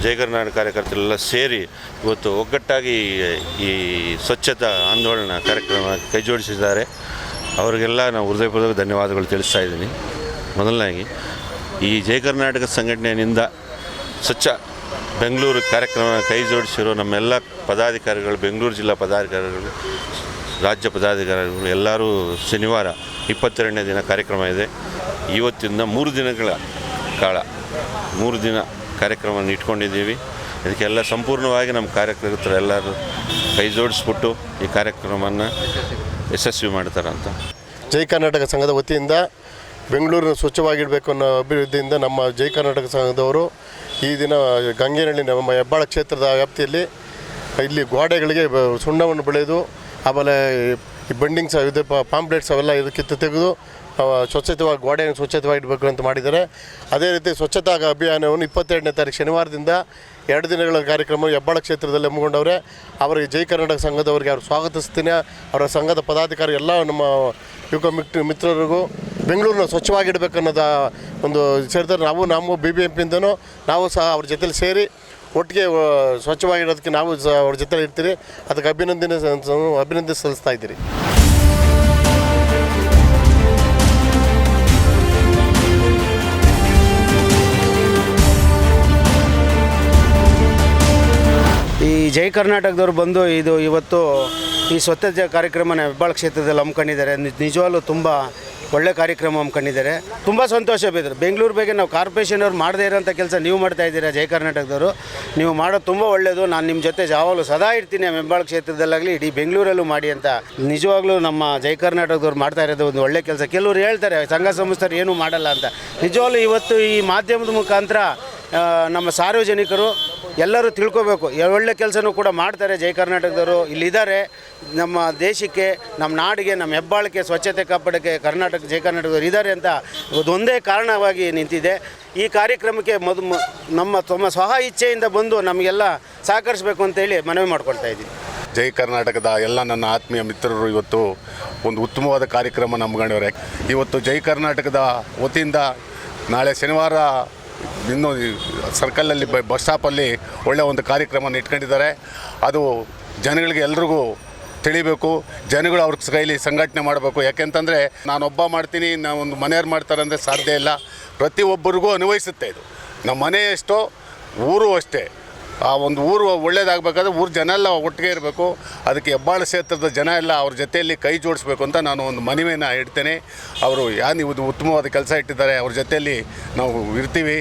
ಜಯ ಕರ್ನಾಟಕ ಕಾರ್ಯಕರ್ತರೆಲ್ಲ ಸೇರಿ ಇವತ್ತು ಒಗ್ಗಟ್ಟಾಗಿ ಈ ಸ್ವಚ್ಛತಾ ಆಂದೋಲನ ಕಾರ್ಯಕ್ರಮ ಕೈ ಜೋಡಿಸಿದ್ದಾರೆ. ಅವರಿಗೆಲ್ಲ ನಾವು ಹೃದಯಪೂರ್ವಕ ಧನ್ಯವಾದಗಳು ತಿಳಿಸ್ತಾ ಇದ್ದೀನಿ. ಮೊದಲನೇದಾಗಿ ಈ ಜಯ ಕರ್ನಾಟಕ ಸಂಘಟನೆಯಿಂದ ಸ್ವಚ್ಛ ಬೆಂಗಳೂರು ಕಾರ್ಯಕ್ರಮ ಕೈ ಜೋಡಿಸಿರೋ ನಮ್ಮೆಲ್ಲ ಪದಾಧಿಕಾರಿಗಳು, ಬೆಂಗಳೂರು ಜಿಲ್ಲಾ ಪದಾಧಿಕಾರಿಗಳು, ರಾಜ್ಯ ಪದಾಧಿಕಾರಿಗಳು ಎಲ್ಲರೂ ಶನಿವಾರ 22ನೇ ದಿನ ಕಾರ್ಯಕ್ರಮ ಇದೆ. ಇವತ್ತಿಂದ 3 ದಿನಗಳ ಕಾಲ 3 ದಿನ ಕಾರ್ಯಕ್ರಮವನ್ನು ಇಟ್ಕೊಂಡಿದ್ದೀವಿ. ಇದಕ್ಕೆಲ್ಲ ಸಂಪೂರ್ಣವಾಗಿ ನಮ್ಮ ಕಾರ್ಯಕರ್ತರೆಲ್ಲರೂ ಕೈ ಜೋಡಿಸ್ಬಿಟ್ಟು ಈ ಕಾರ್ಯಕ್ರಮವನ್ನು ಯಶಸ್ವಿ ಮಾಡ್ತಾರಂತ. ಜೈ ಕರ್ನಾಟಕ ಸಂಘದ ವತಿಯಿಂದ ಬೆಂಗಳೂರನ್ನು ಸ್ವಚ್ಛವಾಗಿಡಬೇಕು ಅನ್ನೋ ಅಭಿವೃದ್ಧಿಯಿಂದ ನಮ್ಮ ಜೈ ಕರ್ನಾಟಕ ಸಂಘದವರು ಈ ದಿನ ಗಂಗೇನಹಳ್ಳಿ ನಮ್ಮ ಹೆಬ್ಬಾಳ ಕ್ಷೇತ್ರದ ವ್ಯಾಪ್ತಿಯಲ್ಲಿ ಇಲ್ಲಿ ಗೋಡೆಗಳಿಗೆ ಸುಣ್ಣವನ್ನು ಬೆಳೆದು ಆಮೇಲೆ ಈ ಬಂಡಿಂಗ್ಸ್ ಇದು ಪಾಂಪ್ಲೆಟ್ಸ್ ಅವೆಲ್ಲ ಇದಕ್ಕಿತ್ತು ತೆಗೆದು ಸ್ವಚ್ಛತೆವಾಗಿ ಗೋಡೆಯನ್ನು ಸ್ವಚ್ಛತೆವಾಗಿ ಇಡಬೇಕು ಅಂತ ಮಾಡಿದ್ದಾರೆ. ಅದೇ ರೀತಿ ಸ್ವಚ್ಛತಾ ಅಭಿಯಾನವನ್ನು 22ನೇ ತಾರೀಕು ಶನಿವಾರದಿಂದ 2 ದಿನಗಳ ಕಾರ್ಯಕ್ರಮ ಹೆಬ್ಬಾಳ ಕ್ಷೇತ್ರದಲ್ಲಿ ಹಮ್ಮಿಕೊಂಡವ್ರೆ. ಅವರಿಗೆ ಜೈ ಕರ್ನಾಟಕ ಸಂಘದವರಿಗೆ ಅವ್ರು ಸ್ವಾಗತಿಸ್ತೀನಿ. ಅವರ ಸಂಘದ ಪದಾಧಿಕಾರಿ ಎಲ್ಲ ನಮ್ಮ ಯುವಕ ಮಿತ್ರರಿಗೂ ಬೆಂಗಳೂರನ್ನ ಸ್ವಚ್ಛವಾಗಿಡಬೇಕು ಅನ್ನೋದು ಒಂದು ಸೇರ್ತಾರೆ. ನಾವು BBMP-ಇಂದನೂ ನಾವು ಸಹ ಅವ್ರ ಜೊತೆಲಿ ಸೇರಿ ಒಟ್ಟಿಗೆ ಸ್ವಚ್ಛವಾಗಿಡೋದಕ್ಕೆ ನಾವು ಸಹ ಅವ್ರ ಜೊತೆ ಇರ್ತೀರಿ. ಅದಕ್ಕೆ ಅಭಿನಂದನೆ ಸಲ್ಲಿಸ್ತಾ ಇದ್ದೀರಿ. ಈ ಜೈ ಕರ್ನಾಟಕದವ್ರು ಬಂದು ಇವತ್ತು ಈ ಸ್ವಚ್ಛತೆ ಕಾರ್ಯಕ್ರಮನ ಹೆಬ್ಬಾಳ ಕ್ಷೇತ್ರದಲ್ಲಿ ಹಮ್ಮಿಕೊಂಡಿದ್ದಾರೆ. ನಿಜವಾಗ್ಲೂ ತುಂಬ ಒಳ್ಳೆ ಕಾರ್ಯಕ್ರಮ ಹಮ್ಮಿಕೊಂಡಿದ್ದಾರೆ. ತುಂಬ ಸಂತೋಷ ಬಿದ್ದರು. ಬೆಂಗಳೂರು ಬಗ್ಗೆ ನಾವು ಕಾರ್ಪೊರೇಷನವ್ರು ಮಾಡದೇ ಇರೋಂಥ ಕೆಲಸ ನೀವು ಮಾಡ್ತಾ ಇದ್ದೀರಾ. ಜೈ ಕರ್ನಾಟಕದವರು ನೀವು ಮಾಡೋದು ತುಂಬ ಒಳ್ಳೆಯದು. ನಾನು ನಿಮ್ಮ ಜೊತೆ ಯಾವಾಗಲೂ ಸದಾ ಇರ್ತೀನಿ. ಹೆಬ್ಬಾಳ ಕ್ಷೇತ್ರದಲ್ಲಾಗಲಿ ಇಡೀ ಬೆಂಗಳೂರಲ್ಲೂ ಮಾಡಿ ಅಂತ ನಿಜವಾಗ್ಲೂ ನಮ್ಮ ಜೈ ಕರ್ನಾಟಕದವ್ರು ಮಾಡ್ತಾ ಇರೋದು ಒಂದು ಒಳ್ಳೆ ಕೆಲಸ. ಕೆಲವರು ಹೇಳ್ತಾರೆ ಸಂಘ ಸಂಸ್ಥೆರು ಏನೂ ಮಾಡಲ್ಲ ಅಂತ. ನಿಜವಾಗ್ಲೂ ಇವತ್ತು ಈ ಮಾಧ್ಯಮದ ಮುಖಾಂತರ ನಮ್ಮ ಸಾರ್ವಜನಿಕರು ಎಲ್ಲರೂ ತಿಳ್ಕೊಬೇಕು. ಒಳ್ಳೆ ಕೆಲಸನೂ ಕೂಡ ಮಾಡ್ತಾರೆ. ಜೈ ಕರ್ನಾಟಕದವರು ಇಲ್ಲಿದ್ದಾರೆ. ನಮ್ಮ ದೇಶಕ್ಕೆ, ನಮ್ಮ ನಾಡಿಗೆ, ನಮ್ಮ ಹೆಬ್ಬಾಳಕ್ಕೆ ಸ್ವಚ್ಛತೆ ಕಾಪಾಡೋಕ್ಕೆ ಜೈ ಕರ್ನಾಟಕದವರು ಇದ್ದಾರೆ ಅಂತ ಒಂದೇ ಕಾರಣವಾಗಿ ನಿಂತಿದೆ. ಈ ಕಾರ್ಯಕ್ರಮಕ್ಕೆ ತಮ್ಮ ಸ್ವಹ ಇಚ್ಛೆಯಿಂದ ಬಂದು ನಮಗೆಲ್ಲ ಸಹಕರಿಸಬೇಕು ಅಂತೇಳಿ ಮನವಿ ಮಾಡ್ಕೊಳ್ತಾ ಇದ್ದೀನಿ. ಜೈ ಕರ್ನಾಟಕದ ಎಲ್ಲ ನನ್ನ ಆತ್ಮೀಯ ಮಿತ್ರರು ಇವತ್ತು ಒಂದು ಉತ್ತಮವಾದ ಕಾರ್ಯಕ್ರಮ ಹಮ್ಮಿಕೊಂಡವ್ರೆ. ಇವತ್ತು ಜೈ ಕರ್ನಾಟಕದ ವತಿಯಿಂದ ನಾಳೆ ಶನಿವಾರ ಇನ್ನೂ ಸರ್ಕಲಲ್ಲಿ ಬಸ್ ಸ್ಟಾಪಲ್ಲಿ ಒಳ್ಳೆಯ ಒಂದು ಕಾರ್ಯಕ್ರಮನ ಇಟ್ಕೊಂಡಿದ್ದಾರೆ. ಅದು ಜನಗಳಿಗೆ ಎಲ್ರಿಗೂ ತಿಳಿಬೇಕು. ಜನಗಳು ಅವ್ರ ಕೈಲಿ ಸಂಘಟನೆ ಮಾಡಬೇಕು. ಯಾಕೆಂತಂದರೆ ನಾನೊಬ್ಬ ಮಾಡ್ತೀನಿ, ಒಂದು ಮನೆಯವ್ರು ಮಾಡ್ತಾರೆ ಅಂದರೆ ಸಾಧ್ಯ ಇಲ್ಲ. ಪ್ರತಿಯೊಬ್ಬರಿಗೂ ಅನ್ವಯಿಸುತ್ತೆ ಇದು. ನಮ್ಮ ಮನೆ ಎಷ್ಟೋ ಊರು ಅಷ್ಟೇ. ಆ ಒಂದು ಊರು ಒಳ್ಳೇದಾಗಬೇಕಾದ್ರೆ ಊರು ಜನ ಎಲ್ಲ ಒಟ್ಟಿಗೆ ಇರಬೇಕು. ಅದಕ್ಕೆ ಹೆಬ್ಬಾಳ ಕ್ಷೇತ್ರದ ಜನ ಎಲ್ಲ ಅವ್ರ ಜೊತೆಯಲ್ಲಿ ಕೈ ಜೋಡಿಸ್ಬೇಕು ಅಂತ ನಾನು ಒಂದು ಮನವಿಯನ್ನು ಇಡ್ತೇನೆ. ಅವರು ಉತ್ತಮವಾದ ಕೆಲಸ ಇಟ್ಟಿದ್ದಾರೆ, ಅವ್ರ ಜೊತೆಯಲ್ಲಿ ನಾವು ಇರ್ತೀವಿ.